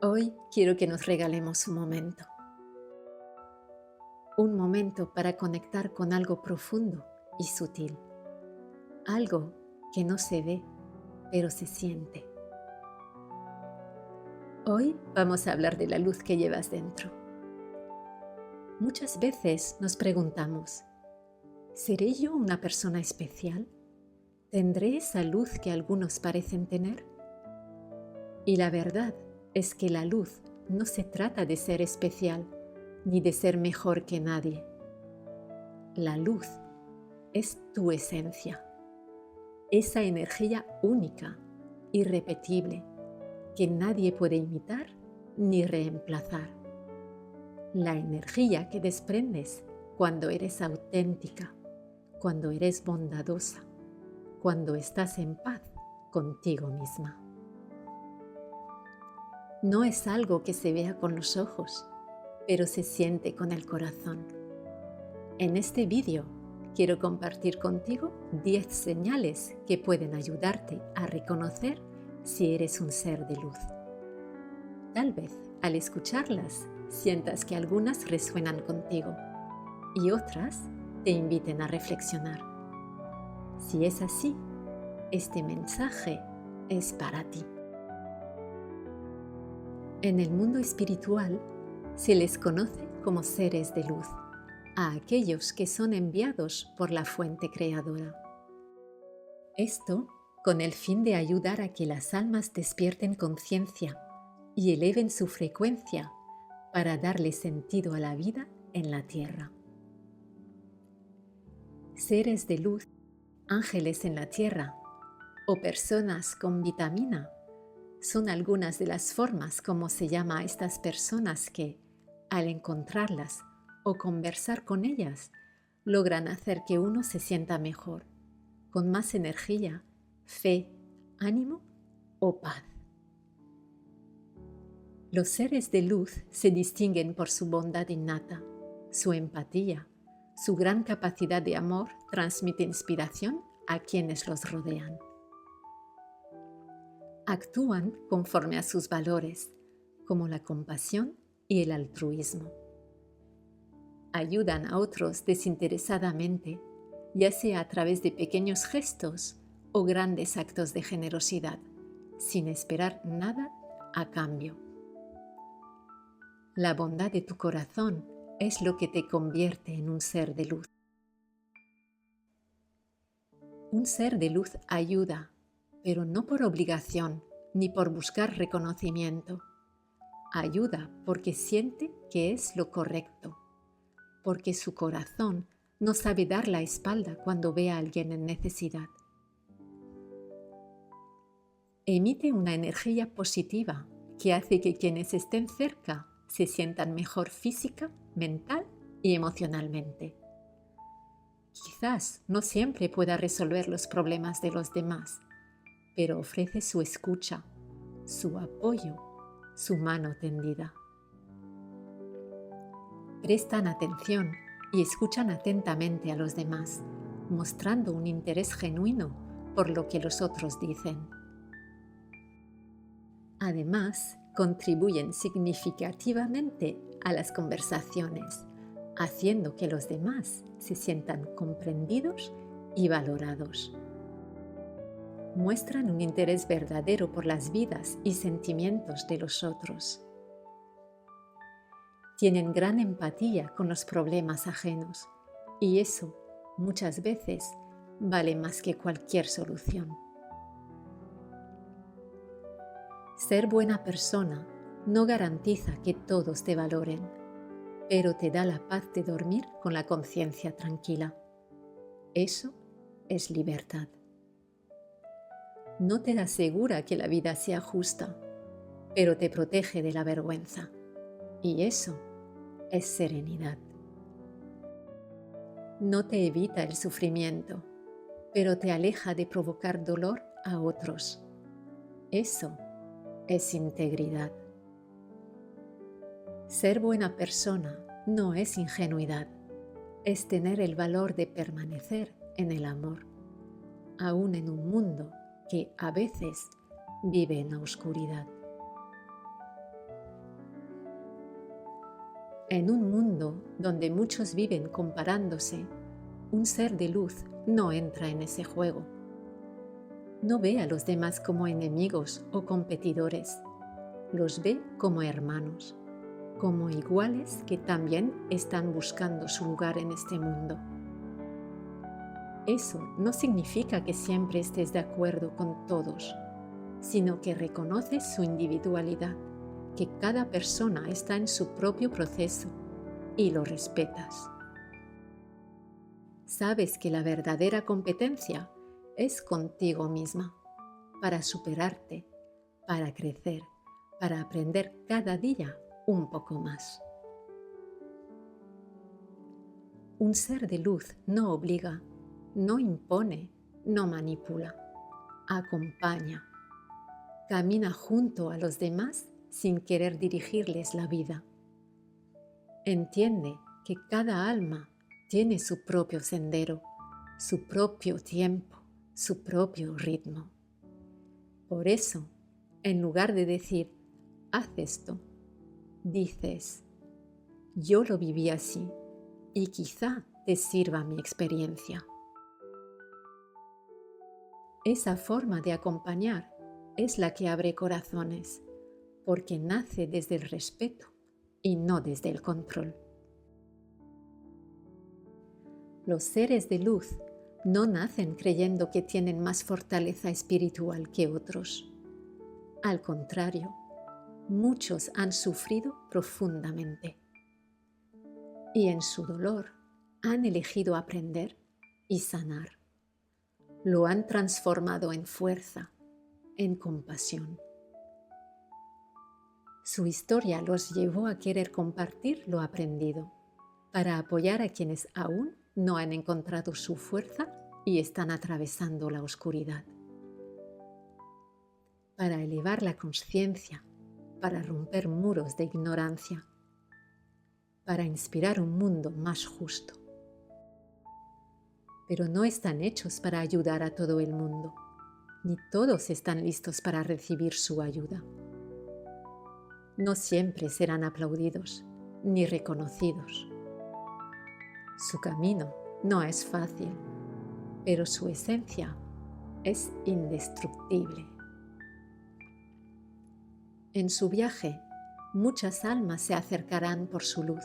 Hoy quiero que nos regalemos un momento para conectar con algo profundo y sutil, algo que no se ve, pero se siente. Hoy vamos a hablar de la luz que llevas dentro. Muchas veces nos preguntamos, ¿seré yo una persona especial? ¿Tendré esa luz que algunos parecen tener? Y la verdad es que la luz no se trata de ser especial ni de ser mejor que nadie. La luz es tu esencia, esa energía única, irrepetible, que nadie puede imitar ni reemplazar. La energía que desprendes cuando eres auténtica, cuando eres bondadosa, cuando estás en paz contigo misma. No es algo que se vea con los ojos, pero se siente con el corazón. En este vídeo quiero compartir contigo 10 señales que pueden ayudarte a reconocer si eres un ser de luz. Tal vez al escucharlas sientas que algunas resuenan contigo y otras te inviten a reflexionar. Si es así, este mensaje es para ti. En el mundo espiritual se les conoce como seres de luz a aquellos que son enviados por la fuente creadora. Esto con el fin de ayudar a que las almas despierten conciencia y eleven su frecuencia para darle sentido a la vida en la tierra. Seres de luz, ángeles en la tierra o personas con vitamina son algunas de las formas como se llama a estas personas que, al encontrarlas o conversar con ellas, logran hacer que uno se sienta mejor, con más energía, fe, ánimo o paz. Los seres de luz se distinguen por su bondad innata, su empatía, su gran capacidad de amor transmite inspiración a quienes los rodean. Actúan conforme a sus valores, como la compasión y el altruismo. Ayudan a otros desinteresadamente, ya sea a través de pequeños gestos o grandes actos de generosidad, sin esperar nada a cambio. La bondad de tu corazón es lo que te convierte en un ser de luz. Un ser de luz ayuda, pero no por obligación ni por buscar reconocimiento. Ayuda porque siente que es lo correcto, porque su corazón no sabe dar la espalda cuando ve a alguien en necesidad. Emite una energía positiva que hace que quienes estén cerca se sientan mejor física, mental y emocionalmente. Quizás no siempre pueda resolver los problemas de los demás, pero ofrece su escucha, su apoyo, su mano tendida. Prestan atención y escuchan atentamente a los demás, mostrando un interés genuino por lo que los otros dicen. Además, contribuyen significativamente a las conversaciones, haciendo que los demás se sientan comprendidos y valorados. Muestran un interés verdadero por las vidas y sentimientos de los otros. Tienen gran empatía con los problemas ajenos y eso, muchas veces, vale más que cualquier solución. Ser buena persona no garantiza que todos te valoren, pero te da la paz de dormir con la conciencia tranquila. Eso es libertad. No te asegura que la vida sea justa, pero te protege de la vergüenza. Y eso es serenidad. No te evita el sufrimiento, pero te aleja de provocar dolor a otros. Eso es integridad. Ser buena persona no es ingenuidad, es tener el valor de permanecer en el amor, aún en un mundo que a veces vive en la oscuridad. En un mundo donde muchos viven comparándose, un ser de luz no entra en ese juego. No ve a los demás como enemigos o competidores, los ve como hermanos, como iguales que también están buscando su lugar en este mundo. Eso no significa que siempre estés de acuerdo con todos, sino que reconoces su individualidad, que cada persona está en su propio proceso y lo respetas. Sabes que la verdadera competencia es contigo misma, para superarte, para crecer, para aprender cada día un poco más. Un ser de luz no obliga, no impone, no manipula, acompaña, camina junto a los demás sin querer dirigirles la vida. Entiende que cada alma tiene su propio sendero, su propio tiempo, su propio ritmo. Por eso, en lugar de decir, haz esto, dices, yo lo viví así y quizá te sirva mi experiencia. Esa forma de acompañar es la que abre corazones, porque nace desde el respeto y no desde el control. Los seres de luz no nacen creyendo que tienen más fortaleza espiritual que otros. Al contrario, muchos han sufrido profundamente y en su dolor han elegido aprender y sanar. Lo han transformado en fuerza, en compasión. Su historia los llevó a querer compartir lo aprendido, para apoyar a quienes aún no han encontrado su fuerza y están atravesando la oscuridad. Para elevar la conciencia, para romper muros de ignorancia, para inspirar un mundo más justo. Pero no están hechos para ayudar a todo el mundo, ni todos están listos para recibir su ayuda. No siempre serán aplaudidos ni reconocidos. Su camino no es fácil, pero su esencia es indestructible. En su viaje, muchas almas se acercarán por su luz.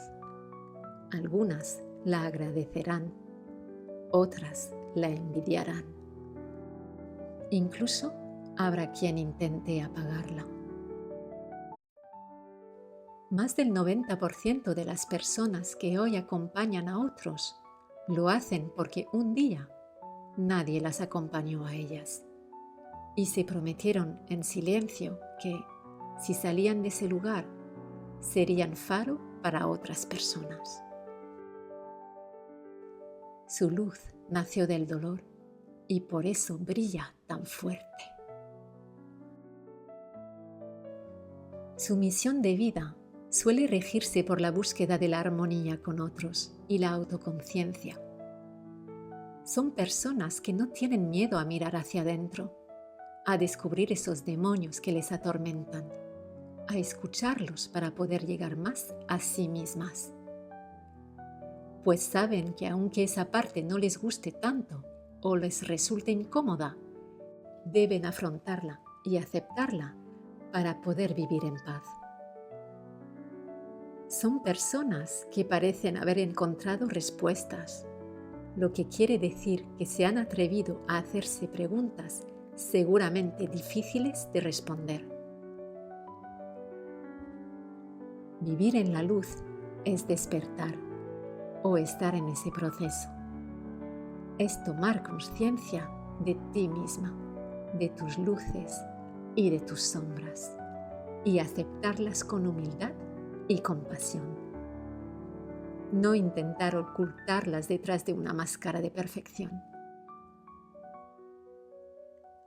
Algunas la agradecerán, otras la envidiarán. Incluso habrá quien intente apagarla. Más del 90% de las personas que hoy acompañan a otros lo hacen porque un día nadie las acompañó a ellas y se prometieron en silencio que, si salían de ese lugar, serían faro para otras personas. Su luz nació del dolor y por eso brilla tan fuerte. Su misión de vida suele regirse por la búsqueda de la armonía con otros y la autoconciencia. Son personas que no tienen miedo a mirar hacia adentro, a descubrir esos demonios que les atormentan, a escucharlos para poder llegar más a sí mismas. Pues saben que aunque esa parte no les guste tanto o les resulte incómoda, deben afrontarla y aceptarla para poder vivir en paz. Son personas que parecen haber encontrado respuestas, lo que quiere decir que se han atrevido a hacerse preguntas seguramente difíciles de responder. Vivir en la luz es despertar o estar en ese proceso. Es tomar conciencia de ti misma, de tus luces y de tus sombras, y aceptarlas con humildad y compasión. No intentar ocultarlas detrás de una máscara de perfección.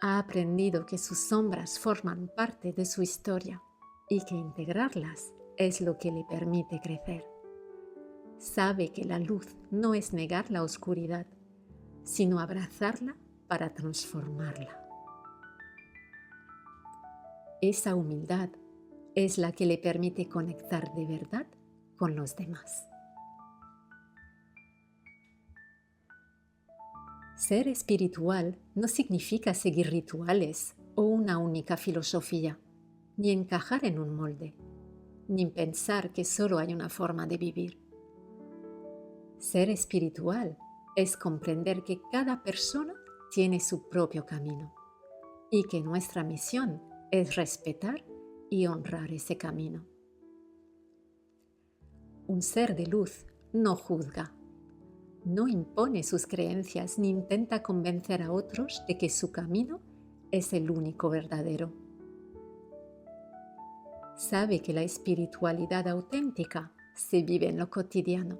Ha aprendido que sus sombras forman parte de su historia y que integrarlas es lo que le permite crecer. Sabe que la luz no es negar la oscuridad, sino abrazarla para transformarla. Esa humildad es la que le permite conectar de verdad con los demás. Ser espiritual no significa seguir rituales o una única filosofía, ni encajar en un molde, ni pensar que solo hay una forma de vivir. Ser espiritual es comprender que cada persona tiene su propio camino y que nuestra misión es respetar y honrar ese camino. Un ser de luz no juzga, no impone sus creencias ni intenta convencer a otros de que su camino es el único verdadero. Sabe que la espiritualidad auténtica se vive en lo cotidiano,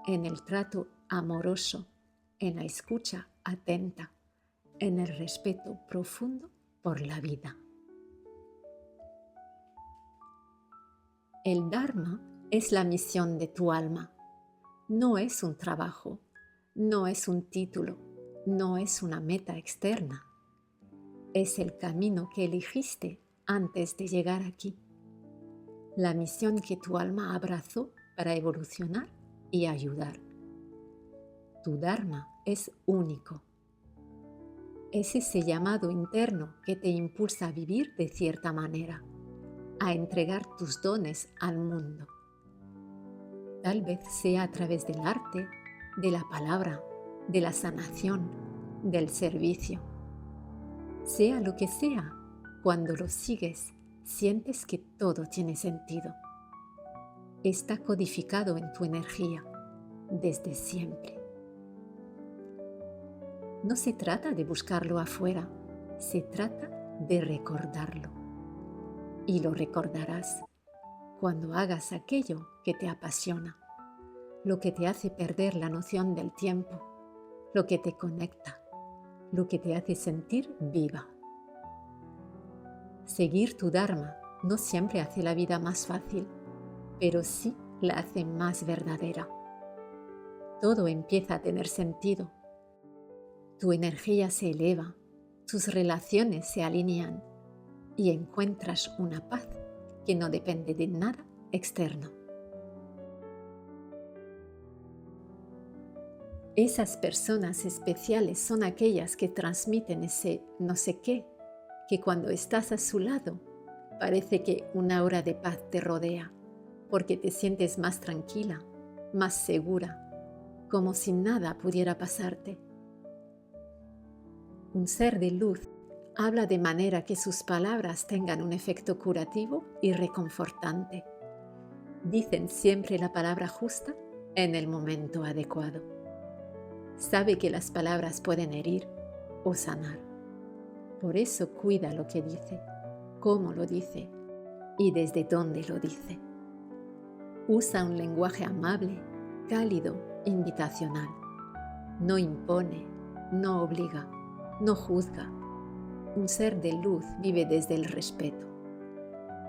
en el trato amoroso, en la escucha atenta, en el respeto profundo por la vida. El Dharma es la misión de tu alma. No es un trabajo, no es un título, no es una meta externa. Es el camino que elegiste antes de llegar aquí. La misión que tu alma abrazó para evolucionar y ayudar. Tu Dharma es único. Es ese llamado interno que te impulsa a vivir de cierta manera, a entregar tus dones al mundo. Tal vez sea a través del arte, de la palabra, de la sanación, del servicio. Sea lo que sea, cuando lo sigues, sientes que todo tiene sentido. Está codificado en tu energía, desde siempre. No se trata de buscarlo afuera, se trata de recordarlo. Y lo recordarás cuando hagas aquello que te apasiona, lo que te hace perder la noción del tiempo, lo que te conecta, lo que te hace sentir viva. Seguir tu Dharma no siempre hace la vida más fácil, pero sí la hace más verdadera. Todo empieza a tener sentido. Tu energía se eleva, tus relaciones se alinean y encuentras una paz que no depende de nada externo. Esas personas especiales son aquellas que transmiten ese no sé qué, que cuando estás a su lado parece que una aura de paz te rodea, porque te sientes más tranquila, más segura, como si nada pudiera pasarte. Un ser de luz habla de manera que sus palabras tengan un efecto curativo y reconfortante. Dicen siempre la palabra justa en el momento adecuado. Sabe que las palabras pueden herir o sanar. Por eso cuida lo que dice, cómo lo dice y desde dónde lo dice. Usa un lenguaje amable, cálido, invitacional. No impone, no obliga, no juzga. Un ser de luz vive desde el respeto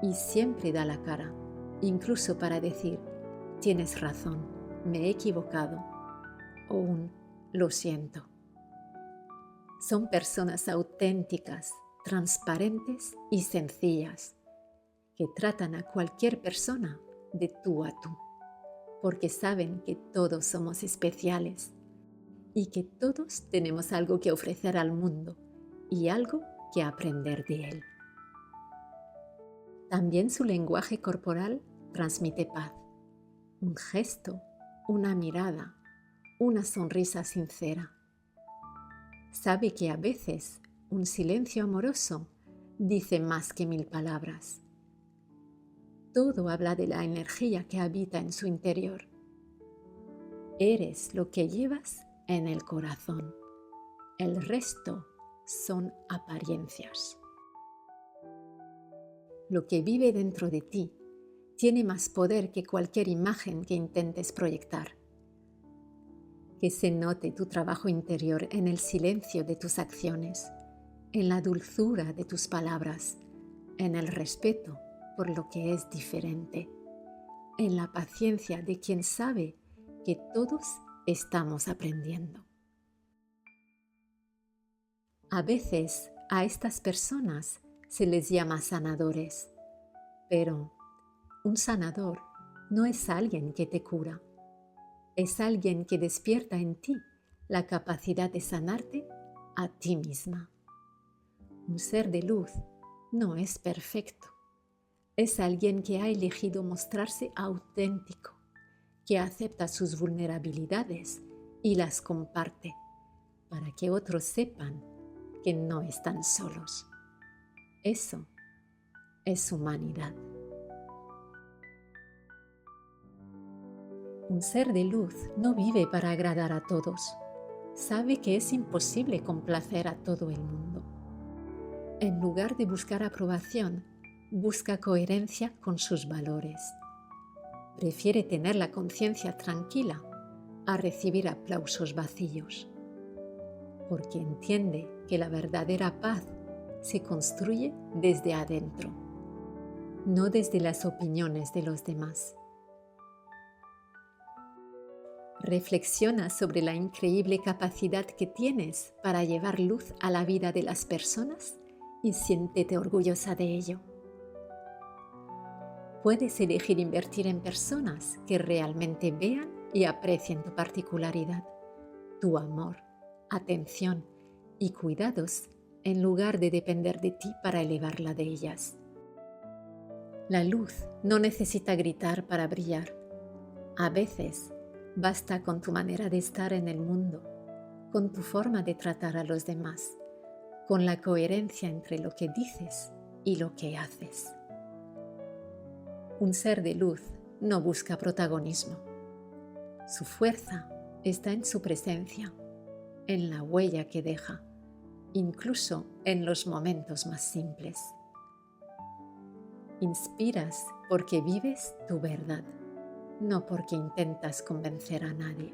y siempre da la cara, incluso para decir, tienes razón, me he equivocado, o un lo siento. Son personas auténticas, transparentes y sencillas, que tratan a cualquier persona de tú a tú, porque saben que todos somos especiales y que todos tenemos algo que ofrecer al mundo y algo que aprender de él. También su lenguaje corporal transmite paz, un gesto, una mirada, una sonrisa sincera. Sabe que a veces un silencio amoroso dice más que 1000 palabras. Todo habla de la energía que habita en su interior. Eres lo que llevas en el corazón. El resto son apariencias. Lo que vive dentro de ti tiene más poder que cualquier imagen que intentes proyectar. Que se note tu trabajo interior en el silencio de tus acciones, en la dulzura de tus palabras, en el respeto por lo que es diferente, en la paciencia de quien sabe que todos estamos aprendiendo. A veces a estas personas se les llama sanadores, pero un sanador no es alguien que te cura, es alguien que despierta en ti la capacidad de sanarte a ti misma. Un ser de luz no es perfecto, es alguien que ha elegido mostrarse auténtico, que acepta sus vulnerabilidades y las comparte para que otros sepan que no están solos. Eso es humanidad. Un ser de luz no vive para agradar a todos. Sabe que es imposible complacer a todo el mundo. En lugar de buscar aprobación, busca coherencia con sus valores. Prefiere tener la conciencia tranquila a recibir aplausos vacíos, porque entiende que la verdadera paz se construye desde adentro, no desde las opiniones de los demás. Reflexiona sobre la increíble capacidad que tienes para llevar luz a la vida de las personas y siéntete orgullosa de ello. Puedes elegir invertir en personas que realmente vean y aprecien tu particularidad, tu amor, atención y cuidados en lugar de depender de ti para elevarla de ellas. La luz no necesita gritar para brillar. A veces basta con tu manera de estar en el mundo, con tu forma de tratar a los demás, con la coherencia entre lo que dices y lo que haces. Un ser de luz no busca protagonismo. Su fuerza está en su presencia, en la huella que deja, incluso en los momentos más simples. Inspiras porque vives tu verdad, no porque intentas convencer a nadie.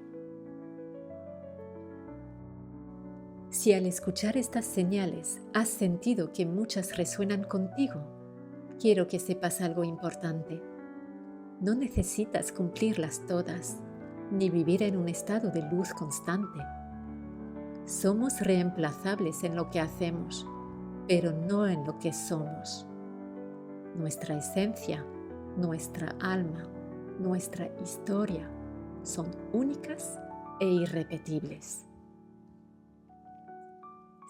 Si al escuchar estas señales has sentido que muchas resuenan contigo, quiero que sepas algo importante. No necesitas cumplirlas todas, ni vivir en un estado de luz constante. Somos reemplazables en lo que hacemos, pero no en lo que somos. Nuestra esencia, nuestra alma, nuestra historia son únicas e irrepetibles.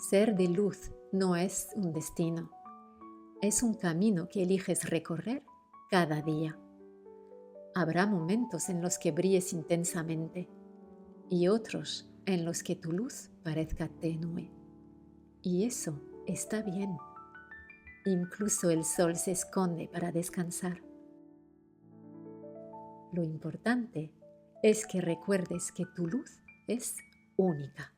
Ser de luz no es un destino, es un camino que eliges recorrer cada día. Habrá momentos en los que brilles intensamente y otros en los que tu luz parezca tenue. Y eso está bien. Incluso el sol se esconde para descansar. Lo importante es que recuerdes que tu luz es única,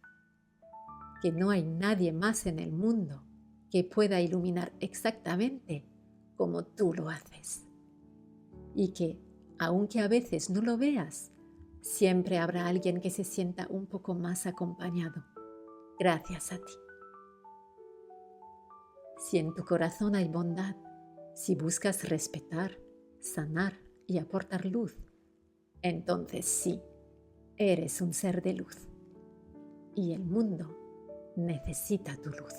que no hay nadie más en el mundo que pueda iluminar exactamente como tú lo haces. Y que, aunque a veces no lo veas, siempre habrá alguien que se sienta un poco más acompañado, gracias a ti. Si en tu corazón hay bondad, si buscas respetar, sanar y aportar luz, entonces sí, eres un ser de luz. Y el mundo necesita tu luz.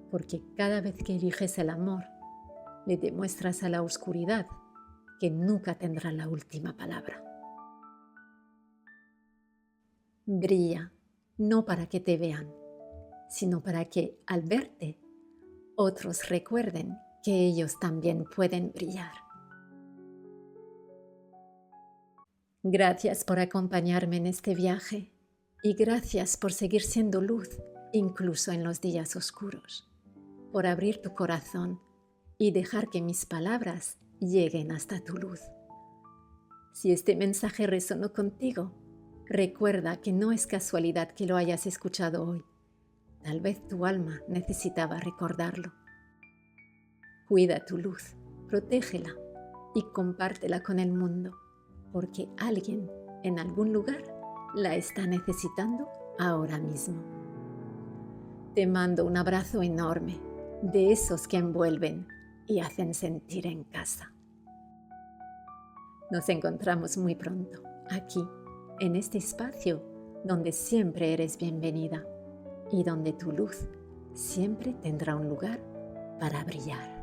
Porque cada vez que eliges el amor, le demuestras a la oscuridad que nunca tendrá la última palabra. Brilla, no para que te vean, sino para que, al verte, otros recuerden que ellos también pueden brillar. Gracias por acompañarme en este viaje y gracias por seguir siendo luz, incluso en los días oscuros, por abrir tu corazón y dejar que mis palabras lleguen hasta tu luz. Si este mensaje resonó contigo, recuerda que no es casualidad que lo hayas escuchado hoy. Tal vez tu alma necesitaba recordarlo. Cuida tu luz, protégela y compártela con el mundo, porque alguien en algún lugar la está necesitando ahora mismo. Te mando un abrazo enorme, de esos que envuelven y hacen sentir en casa. Nos encontramos muy pronto, aquí, en este espacio donde siempre eres bienvenida y donde tu luz siempre tendrá un lugar para brillar.